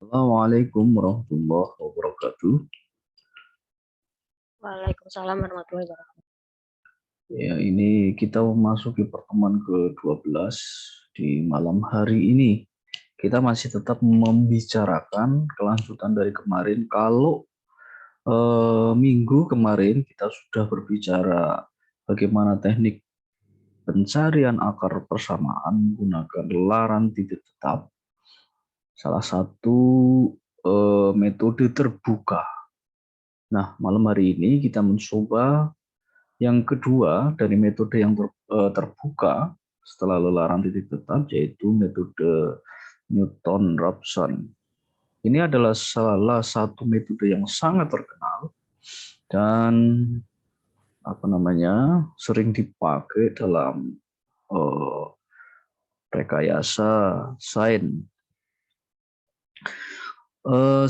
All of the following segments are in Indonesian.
Assalamualaikum warahmatullahi wabarakatuh. Waalaikumsalam warahmatullahi wabarakatuh. Ya, ini kita memasuki pertemuan ke-12 di malam hari ini. Kita masih tetap membicarakan kelanjutan dari kemarin. Kalau minggu kemarin kita sudah berbicara bagaimana teknik pencarian akar persamaan menggunakan laran titik tetap. Salah satu metode terbuka. Nah, malam hari ini kita mencoba yang kedua dari metode yang terbuka setelah lelaran titik tetap, yaitu metode Newton-Raphson. Ini adalah salah satu metode yang sangat terkenal dan sering dipakai dalam rekayasa sains.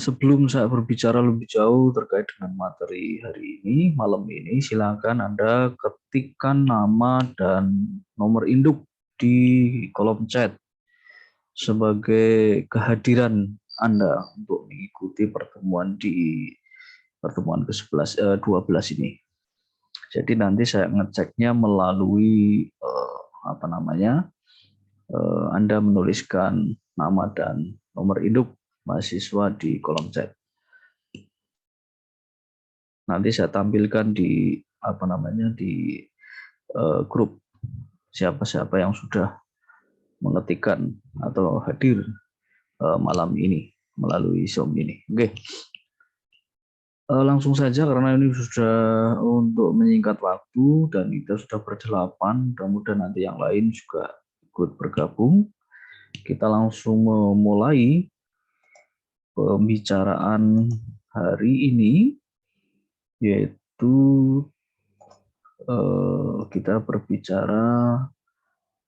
Sebelum saya berbicara lebih jauh terkait dengan materi hari ini, malam ini, silakan Anda ketikkan nama dan nomor induk di kolom chat sebagai kehadiran Anda untuk mengikuti pertemuan di pertemuan ke-12 ini. Jadi nanti saya ngeceknya melalui Anda menuliskan nama dan nomor induk mahasiswa di kolom chat. Nanti saya tampilkan di grup siapa-siapa yang sudah mengetikkan atau hadir malam ini melalui Zoom ini. Oke. Langsung saja karena ini sudah untuk menyingkat waktu dan kita sudah berdelapan, mudah-mudahan nanti yang lain juga ikut bergabung. Kita langsung memulai pembicaraan hari ini, yaitu kita berbicara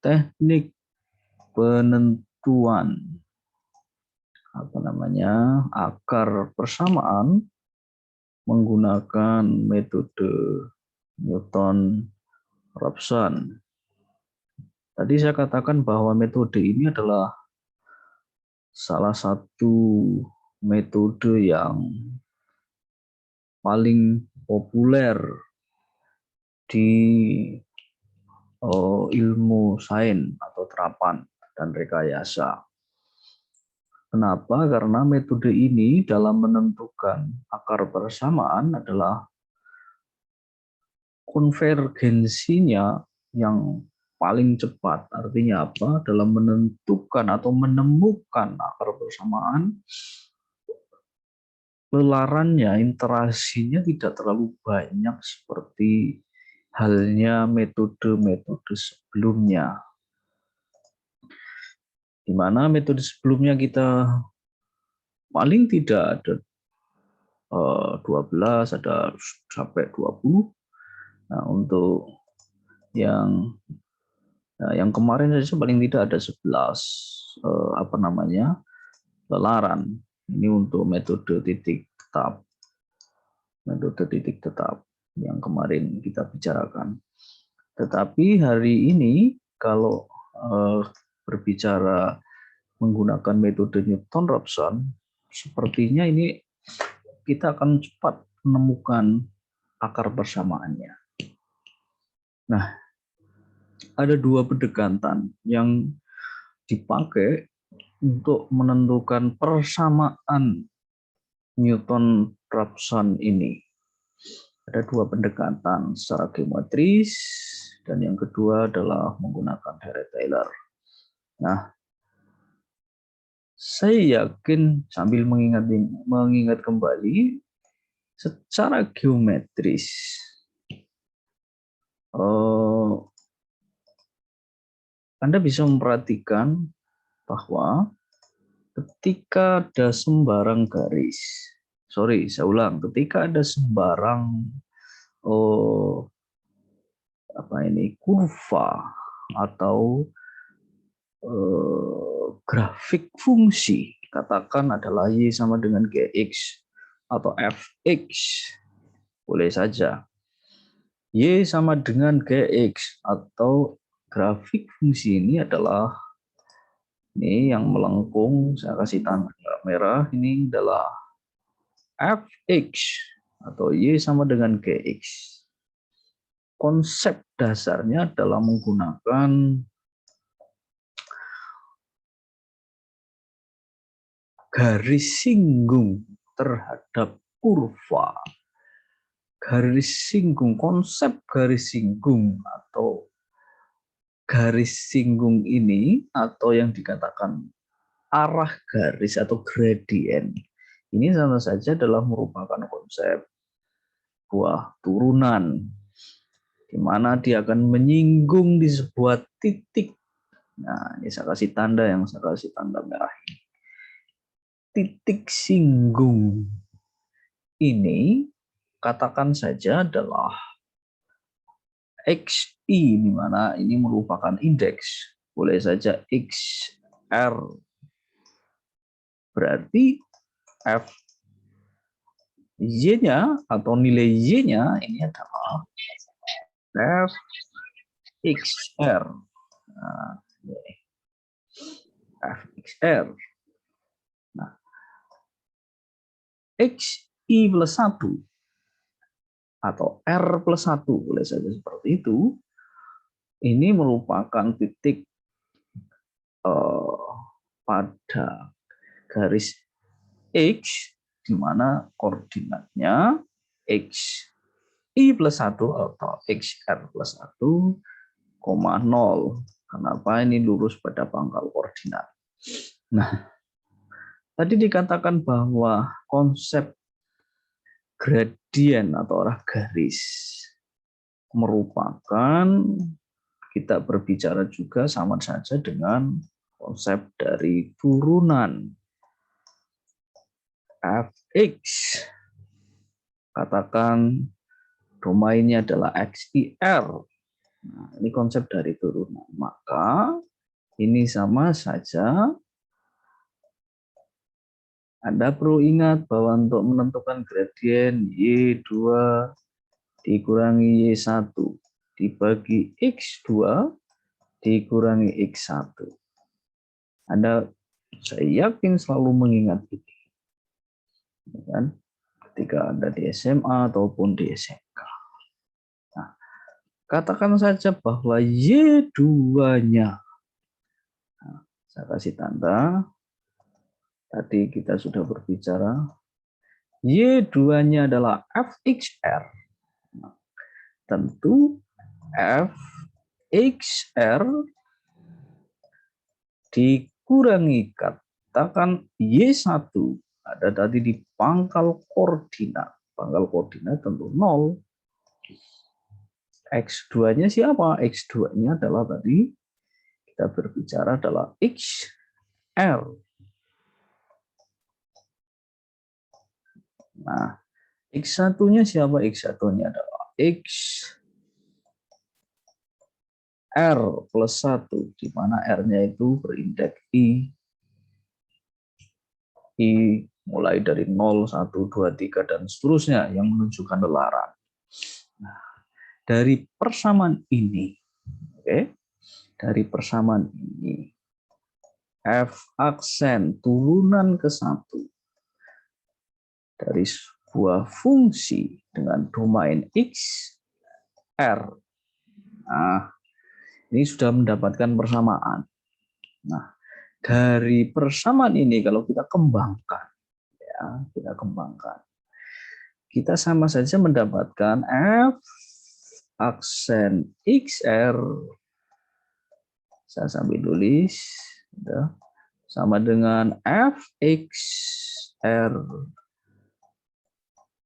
teknik penentuan akar persamaan menggunakan metode Newton-Raphson. Tadi saya katakan bahwa metode ini adalah salah satu metode yang paling populer di ilmu sains atau terapan dan rekayasa. Kenapa? Karena metode ini dalam menentukan akar persamaan adalah konvergensinya yang paling cepat. Artinya apa? Dalam menentukan atau menemukan akar persamaan, lelarannya, interaksinya tidak terlalu banyak seperti halnya metode-metode sebelumnya. Di mana metode sebelumnya kita paling tidak ada 12, ada sampai 20. Nah, untuk yang kemarin saja paling tidak ada 11 lelaran. Ini untuk metode titik tetap. Metode titik tetap yang kemarin kita bicarakan. Tetapi hari ini kalau berbicara menggunakan metode Newton-Raphson, sepertinya ini kita akan cepat menemukan akar persamaannya. Nah, ada dua pendekatan yang dipakai untuk menentukan persamaan Newton-Raphson ini. Ada dua pendekatan secara geometris dan yang kedua adalah menggunakan Heurey-Taylor. Nah, saya yakin sambil mengingat kembali secara geometris Anda bisa memperhatikan bahwa ketika ada sembarang garis, ketika ada sembarang kurva atau grafik fungsi, katakan adalah Y sama dengan Gx atau Fx, boleh saja. Y sama dengan Gx atau grafik fungsi ini adalah Ini yang melengkung, saya kasih tanda merah, ini adalah fx atau y sama dengan gx. Konsep dasarnya adalah menggunakan garis singgung terhadap kurva. Garis singgung, konsep garis singgung atau garis singgung ini atau yang dikatakan arah garis atau gradien ini sama saja adalah merupakan konsep buah turunan di mana dia akan menyinggung di sebuah titik. Nah, ini saya kasih tanda merah. Titik singgung ini katakan saja adalah XI, di mana ini merupakan indeks. Boleh saja XR. Berarti F Y-nya atau nilai Y-nya ini adalah FXR. Nah, FXR. Nah, XI plus 1 atau R plus 1, boleh saja seperti itu. Ini merupakan titik pada garis X, di mana koordinatnya X I plus 1 atau XR plus 1, 0. Kenapa? Ini lurus pada pangkal koordinat. Nah, tadi dikatakan bahwa konsep gradien atau arah garis merupakan, kita berbicara juga sama saja dengan konsep dari turunan fx. Katakan domainnya adalah XIR. Nah, ini konsep dari turunan. Maka ini sama saja. Anda perlu ingat bahwa untuk menentukan gradien Y2 dikurangi Y1 dibagi X2 dikurangi X1. Anda, saya yakin, selalu mengingat ini. Kan? Ketika Anda di SMA ataupun di SMK. Nah, katakan saja bahwa Y2-nya. Nah, saya kasih tanda. Tadi kita sudah berbicara. Y2-nya adalah FXR. Nah, tentu FXR dikurangi katakan Y1 ada tadi di pangkal koordinat. Pangkal koordinat tentu 0. X2-nya siapa? X2-nya adalah tadi kita berbicara adalah XR. Nah, X1-nya siapa? X1-nya adalah XR plus 1, di mana R-nya itu berindeks I. I mulai dari 0, 1, 2, 3, dan seterusnya yang menunjukkan lelaran. Nah, dari persamaan ini, dari persamaan ini, F aksen turunan ke 1 dari sebuah fungsi dengan domain X, R. Nah, ini sudah mendapatkan persamaan. Nah, dari persamaan ini kalau kita kembangkan, kita sama saja mendapatkan F aksen XR, saya sambil tulis, sama dengan FXR.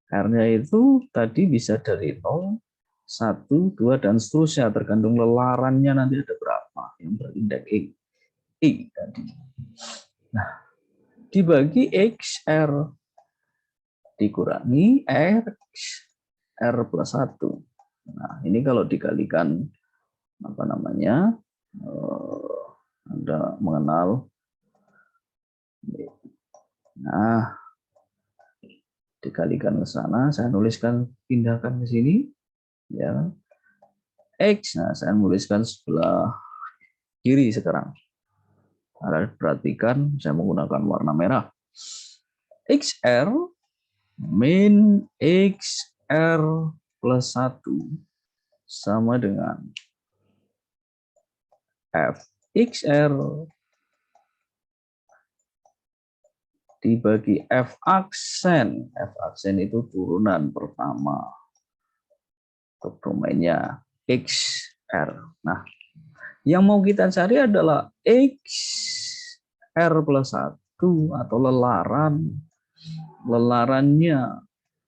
R-nya itu tadi bisa dari 0, 1, 2, dan seterusnya, tergantung lelarannya nanti ada berapa yang berindeks I tadi. Nah, dibagi XR dikurangi XR plus 1. Nah, ini kalau dikalikan apa namanya? Anda mengenal. Nah, dikalikan ke sana, saya nuliskan, pindahkan ke sini, ya. X, nah saya nuliskan sebelah kiri sekarang. Perhatikan saya menggunakan warna merah. XR min XR plus 1 sama dengan FXR dibagi F aksen. F aksen itu turunan pertama untuk domainnya XR. Nah, yang mau kita cari adalah XR plus 1 atau lelarannya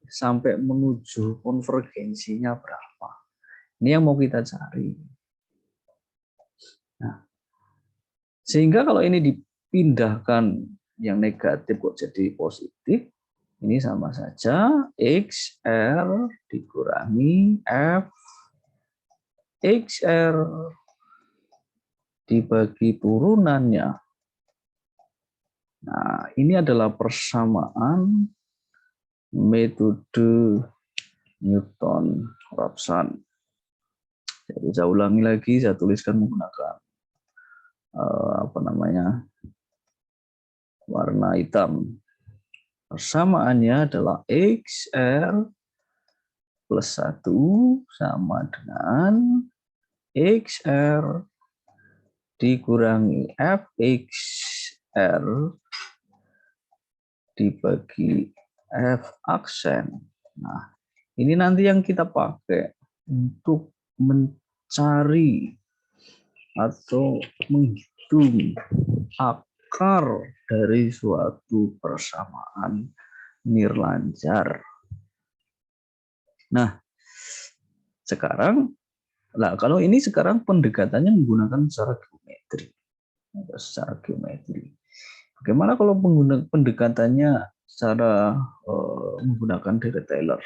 sampai menuju konvergensinya berapa. Ini yang mau kita cari. Nah, sehingga kalau ini dipindahkan yang negatif kok jadi positif, ini sama saja XR dikurangi F XR dibagi turunannya. Nah, ini adalah persamaan metode Newton-Raphson. Jadi saya ulangi lagi, saya tuliskan menggunakan warna hitam. Persamaannya adalah XR plus 1 sama dengan XR dikurangi FXR dibagi F aksen. Nah, ini nanti yang kita pakai untuk mencari atau menghitung akar dari suatu persamaan nirlanjar. Nah, sekarang, kalau ini sekarang pendekatannya menggunakan secara geometri. Bagaimana kalau pendekatannya secara menggunakan Dirac Taylor?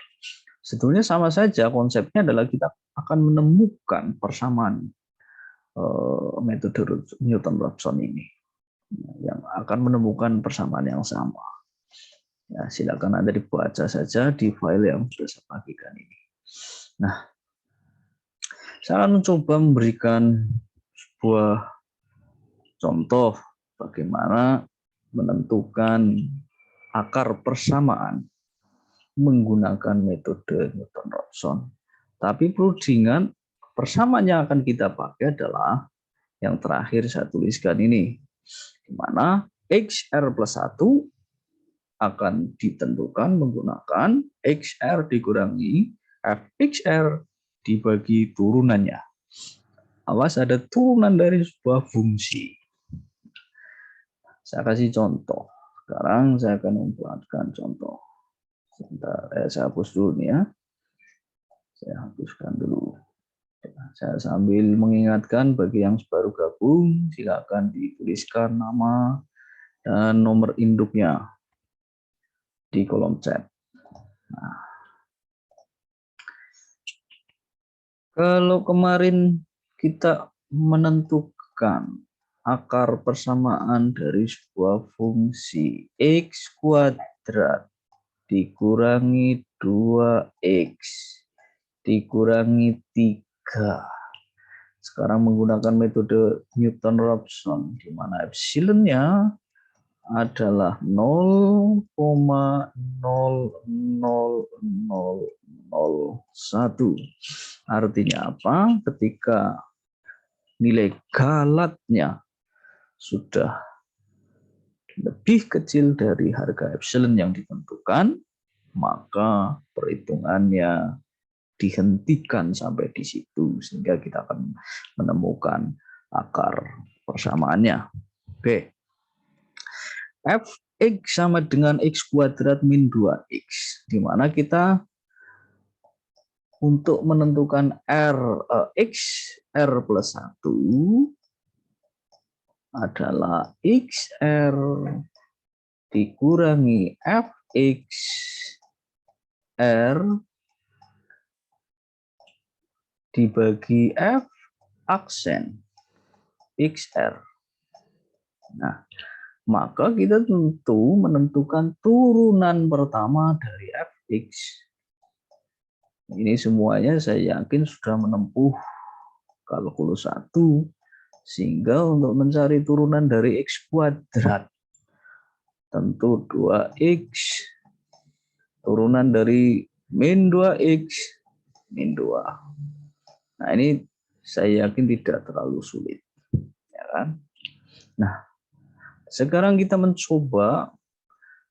Sebetulnya sama saja, konsepnya adalah kita akan menemukan persamaan metode Newton-Raphson ini yang akan menemukan persamaan yang sama. Ya, silakan Anda dibaca saja di file yang sudah saya bagikan ini. Nah, saya akan mencoba memberikan sebuah contoh bagaimana menentukan akar persamaan menggunakan metode Newton-Raphson. Tapi perlu diingat, persamaan yang akan kita pakai adalah yang terakhir saya tuliskan ini, di mana XR plus 1 akan ditentukan menggunakan XR dikurangi FXR dibagi turunannya. Awas, ada turunan dari sebuah fungsi. Saya kasih contoh. Sekarang saya akan membuatkan contoh. Sebentar, saya hapus dulu nih ya. Saya hapuskan dulu. Saya sambil mengingatkan bagi yang baru gabung, silakan dituliskan nama dan nomor induknya di kolom chat. Nah, kalau kemarin kita menentukan akar persamaan dari sebuah fungsi X kuadrat dikurangi 2X dikurangi 3. Sekarang menggunakan metode Newton-Raphson, di mana epsilonnya adalah 0,00001. Artinya apa? Ketika nilai galatnya sudah lebih kecil dari harga epsilon yang ditentukan, maka perhitungannya dihentikan sampai di situ, sehingga kita akan menemukan akar persamaannya. Oke. Fx sama dengan x kuadrat min 2x, di mana kita untuk menentukan XR plus 1 adalah XR dikurangi FXR dibagi F aksen XR. Nah, maka kita tentu menentukan turunan pertama dari Fx. Ini semuanya saya yakin sudah menempuh kalkulus 1 Sehingga untuk mencari turunan dari X kuadrat, tentu 2X turunan dari min 2X min 2. Nah, ini saya yakin tidak terlalu sulit. Ya kan? Nah, sekarang kita mencoba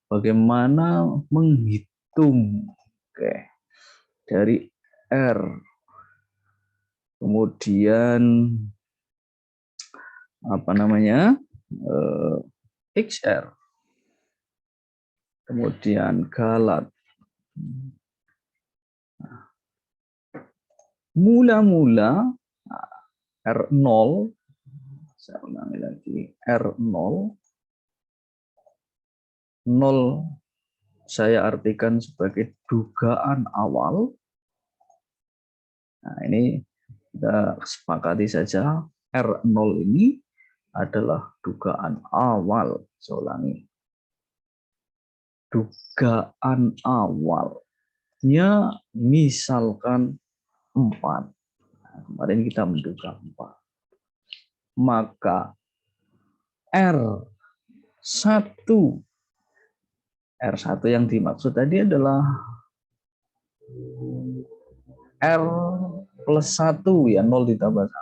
bagaimana menghitung dari R. Kemudian XR. Kemudian galat. Mula-mula R0, saya ulangi lagi, R0, 0 saya artikan sebagai dugaan awal. Nah, ini kita sepakati saja, R0 ini adalah dugaan awal. Saya ulangi, dugaan awalnya misalkan 4. Nah, kemarin kita menduga 4. Maka R1 yang dimaksud tadi adalah R plus 1, ya, 0 ditambah 1.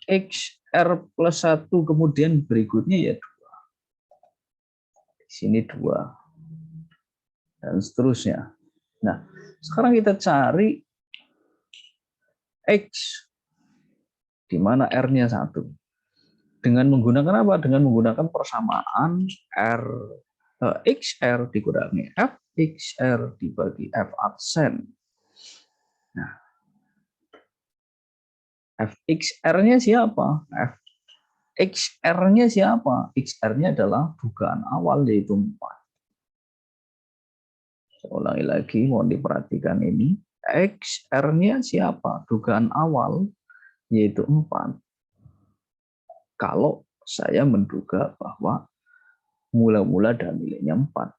XR plus 1, kemudian berikutnya ya 2. Di sini 2. Dan seterusnya. Nah, sekarang kita cari X, di mana R-nya 1. Dengan menggunakan apa? Dengan menggunakan persamaan XR dikurangi FXR dibagi F aksen. Nah, FXR-nya siapa? XR-nya siapa? XR-nya adalah dugaan awal, yaitu 4. Saya ulangi lagi, mohon diperhatikan ini. XR-nya siapa? Dugaan awal, yaitu 4. Kalau saya menduga bahwa mula-mula dan nilainya 4.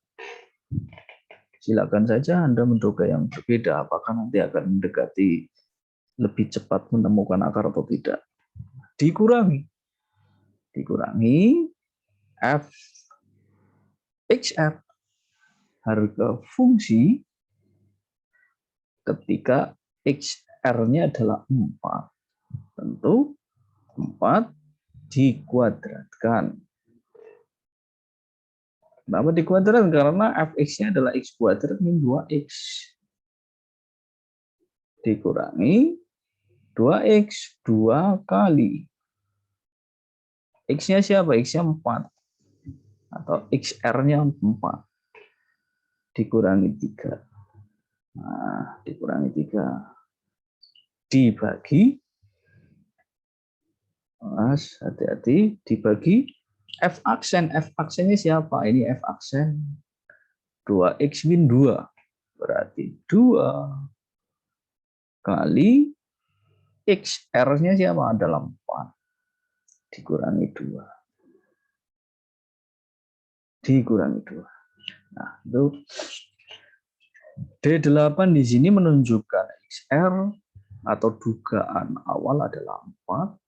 Silakan saja Anda menduga yang berbeda, apakah nanti akan mendekati lebih cepat menemukan akar atau tidak. Dikurangi F XR, harga fungsi ketika XR-nya adalah 4. Tentu 4 dikuadratkan. Kenapa dikuadratkan? Karena fx-nya adalah x kuadrat min 2x. Dikurangi 2x 2 kali. X-nya siapa? X-nya 4. Atau XR-nya 4. Dikurangi 3. Nah, dikurangi 3. Dibagi. Mas, hati-hati. Dibagi F aksen. F aksennya siapa? Ini F aksen 2x min 2. Berarti 2 kali XR-nya siapa? Adalah 4. Dikurangi 2. Dikurangi 2. Nah, itu D8 di sini menunjukkan XR atau dugaan awal adalah 4.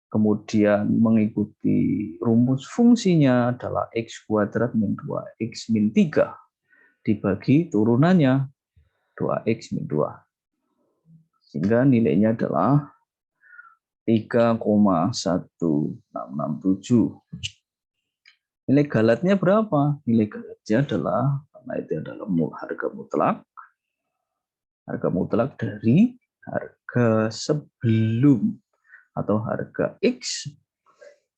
Kemudian mengikuti rumus fungsinya adalah X kuadrat min 2X min 3 dibagi turunannya 2X min 2. Sehingga nilainya adalah 3,1667. Nilai galatnya berapa? Nilai galatnya adalah, karena itu adalah harga mutlak. Harga mutlak dari harga sebelum atau harga X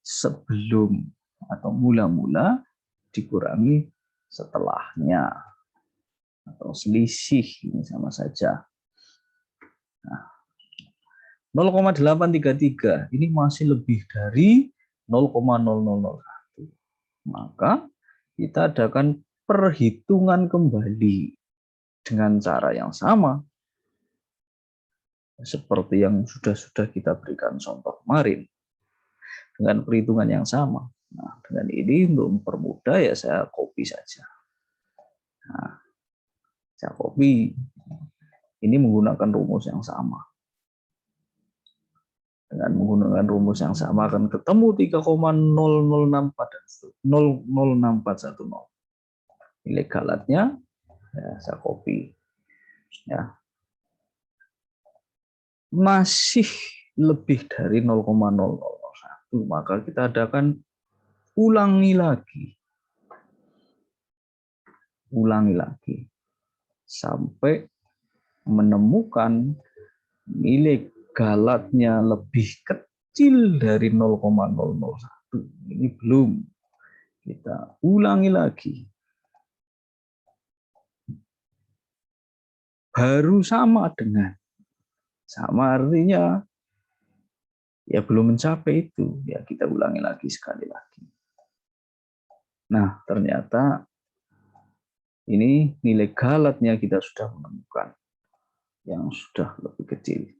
sebelum atau mula-mula dikurangi setelahnya. Atau selisih, ini sama saja. Nah, 0,833 ini masih lebih dari 0,0001. Maka kita adakan perhitungan kembali dengan cara yang sama seperti yang sudah kita berikan contoh kemarin, dengan perhitungan yang sama. Nah, dengan ini untuk mempermudah ya saya copy saja. Nah, saya copy ini menggunakan rumus yang sama. Dengan menggunakan rumus yang sama akan ketemu 3,0064 dan 0,06410. Nilai galatnya ya, saya copy ya, masih lebih dari 0,001, maka kita adakan ulangi lagi sampai menemukan nilai galatnya lebih kecil dari 0,001. Ini belum, kita ulangi lagi. Baru sama artinya ya belum mencapai itu, ya kita ulangi lagi sekali lagi. Nah, ternyata ini nilai galatnya kita sudah menemukan yang sudah lebih kecil.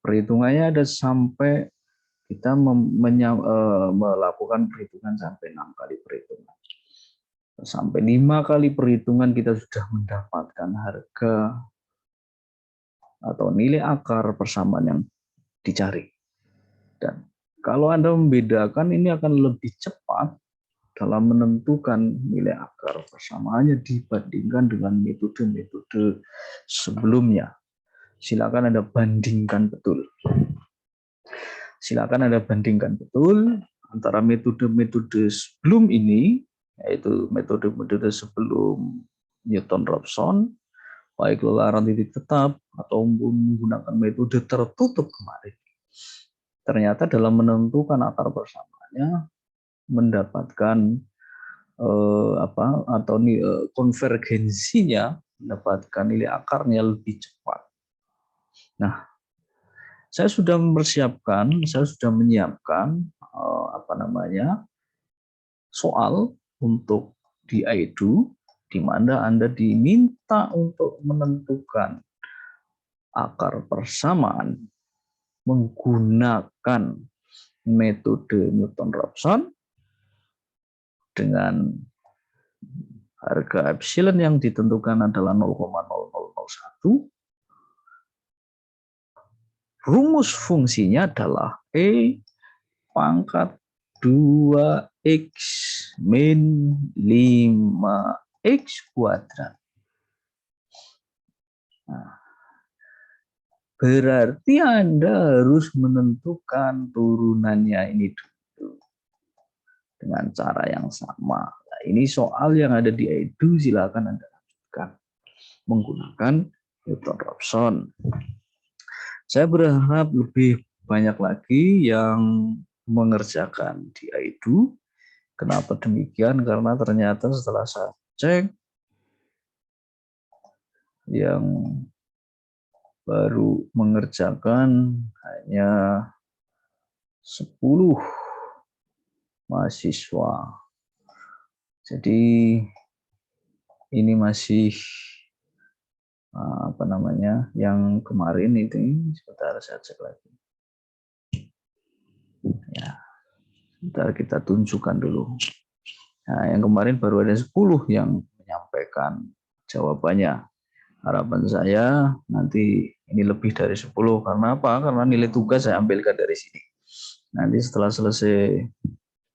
Perhitungannya ada sampai kita melakukan perhitungan sampai 6 kali perhitungan. Sampai 5 kali perhitungan kita sudah mendapatkan harga atau nilai akar persamaan yang dicari. Dan kalau Anda membedakan, ini akan lebih cepat dalam menentukan nilai akar persamaannya dibandingkan dengan metode-metode sebelumnya. Silakan Anda bandingkan betul. Silakan Anda bandingkan betul antara metode-metode sebelum ini, yaitu metode-metode sebelum Newton-Raphson, baik lelaran titik tetap atau menggunakan metode tertutup kemarin. Ternyata dalam menentukan akar persamaannya mendapatkan konvergensinya, mendapatkan nilai akarnya lebih cepat. Nah, saya sudah menyiapkan soal untuk di IDU, di mana Anda diminta untuk menentukan akar persamaan menggunakan metode Newton-Raphson dengan harga epsilon yang ditentukan adalah 0,0001. Rumus fungsinya adalah E pangkat 2x min 5x kuadrat. Nah, berarti Anda harus menentukan turunannya ini dulu dengan cara yang sama. Nah, ini soal yang ada di EDU, silakan Anda lanjutkan menggunakan Newton-Raphson. Saya berharap lebih banyak lagi yang mengerjakan di EDU. Kenapa demikian? Karena ternyata setelah saya cek, yang baru mengerjakan hanya 10 mahasiswa. Jadi ini masih yang kemarin itu, sebentar saya cek lagi. Ya, sebentar kita tunjukkan dulu. Nah, yang kemarin baru ada 10 yang menyampaikan jawabannya. Harapan saya nanti ini lebih dari 10. Karena apa? Karena nilai tugas saya ambilkan dari sini. Nanti setelah selesai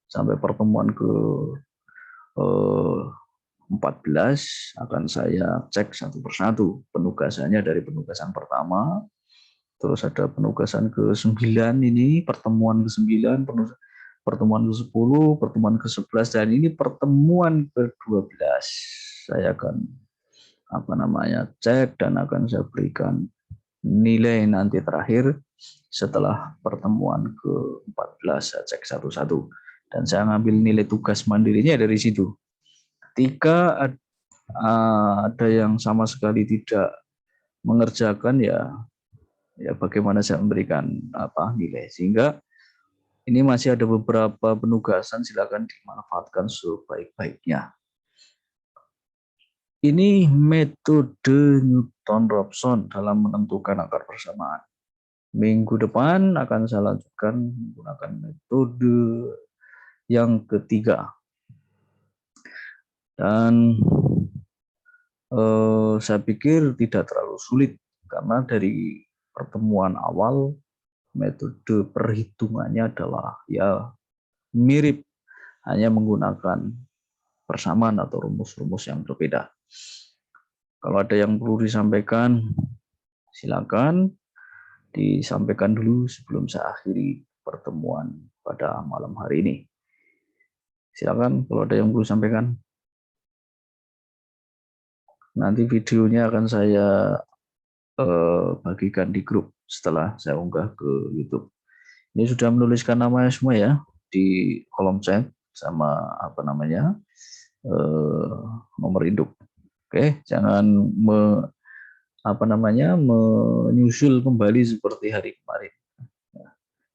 sampai pertemuan ke 14 akan saya cek satu persatu penugasannya dari penugasan pertama, terus ada penugasan ke-9 ini, pertemuan ke-9, pertemuan ke-10, pertemuan ke-11, dan ini pertemuan ke-12. Saya akan cek dan akan saya berikan nilai nanti terakhir setelah pertemuan ke-14. Saya cek satu-satu dan saya ngambil nilai tugas mandirinya dari situ. Ketika ada yang sama sekali tidak mengerjakan, ya bagaimana saya memberikan nilai, sehingga ini masih ada beberapa penugasan, silakan dimanfaatkan sebaik-baiknya. Ini metode Newton-Raphson dalam menentukan akar persamaan. Minggu depan akan saya lanjutkan menggunakan metode yang ketiga. Dan saya pikir tidak terlalu sulit, karena dari pertemuan awal metode perhitungannya adalah ya mirip, hanya menggunakan persamaan atau rumus-rumus yang berbeda. Kalau ada yang perlu disampaikan, silakan disampaikan dulu sebelum saya akhiri pertemuan pada malam hari ini. Silakan kalau ada yang perlu disampaikan. Nanti videonya akan saya bagikan di grup setelah saya unggah ke YouTube. Ini sudah menuliskan namanya semua ya di kolom chat sama nomor induk. Oke, jangan menyusul kembali seperti hari kemarin.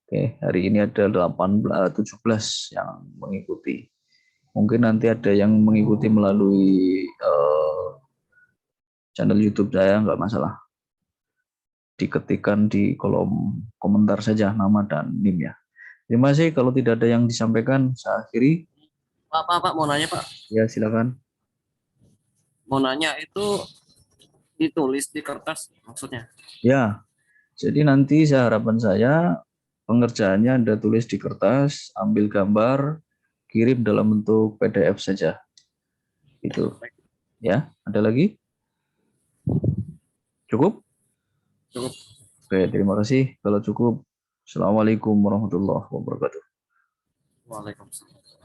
Oke, hari ini ada 17 yang mengikuti. Mungkin nanti ada yang mengikuti melalui channel YouTube saya, nggak masalah. Diketikkan di kolom komentar saja nama dan NIM ya. Terima kasih. Kalau tidak ada yang disampaikan, saya akhiri. Pak, mau nanya Pak. Ya, silakan. Mau nanya itu ditulis di kertas maksudnya? Ya, jadi nanti harapan saya pengerjaannya Anda tulis di kertas, ambil gambar, kirim dalam bentuk PDF saja. Itu. Ya, ada lagi? Cukup? Cukup. Oke, terima kasih. Kalau cukup, Assalamualaikum warahmatullahi wabarakatuh. Waalaikumsalam.